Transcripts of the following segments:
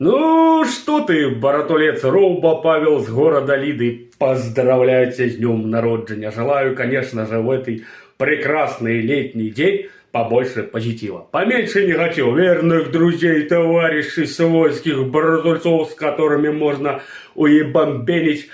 Ну, что ты, братулец, Роуба Павел с города Лиды, поздравляю тебя с днем народжения. Желаю, конечно же, в этой прекрасный летний день побольше позитива. Поменьше негатива, верных друзей, товарищей, свойских братульцов, с которыми можно уебамбенить.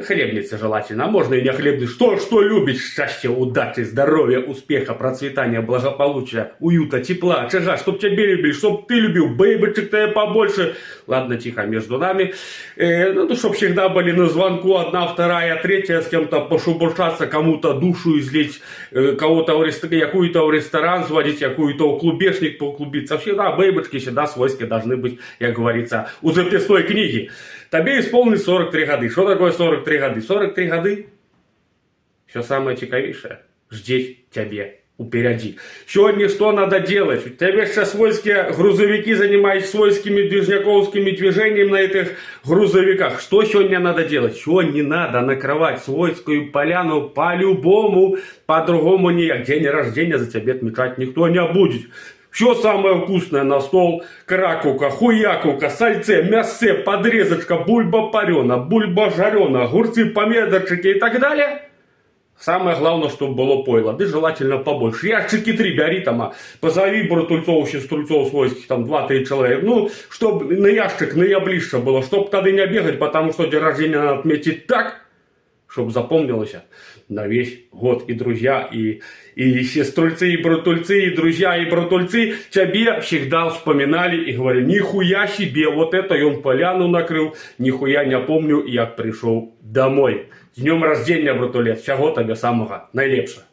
Хлебницы желательно, а можно и не хлебницы. Что любить? Счастья, удачи, здоровья, успеха, процветания, благополучия, уюта, тепла, чага, чтоб тебя любили, чтоб ты любил, бейбочек-то побольше. Ладно, тихо, между нами. Ну, чтоб всегда были на звонку одна, вторая, третья, с кем-то пошубуршаться, кому-то душу излить, кого-то якую-то в ресторан сводить, якую-то в клубешник поклубиться. Всегда бейбочки, всегда свойские должны быть, как говорится, у записной книги. Тебе исполнилось 43 года. Что такое 43 года? 43 года. Все самое цікавіше ждеть тебе упереди. Сегодня что надо делать? У тебя сейчас свойские грузовики занимаются свойскими движняковскими движениями на этих грузовиках. Что сегодня надо делать? Сегодня надо накрывать свойскую поляну по-любому, по-другому никак. День рождения за тебя отмечать никто не будет. Все самое вкусное на стол: кракука, хуякука, сальце, мясце, подрезочка, бульба парена, бульба жарена, огурцы, помидорчики и так далее. Самое главное, чтобы было пойло, да желательно побольше. Ящики 3 бери там, позови братульцов, сеструльцов свойских, там 2-3 человека. Ну, чтобы на ящик наиближе было, чтобы тогда не бегать, потому что день рождения надо отметить так, чтобы запомнилось на весь год. И друзья, и сеструльцы, и братульцы, и друзья, и братульцы тебе всегда вспоминали и говорили: нихуя себе, вот это и он поляну накрыл, нихуя не помню, як пришел домой. С днем рождения, братулец, всего тебе самого найлепшего.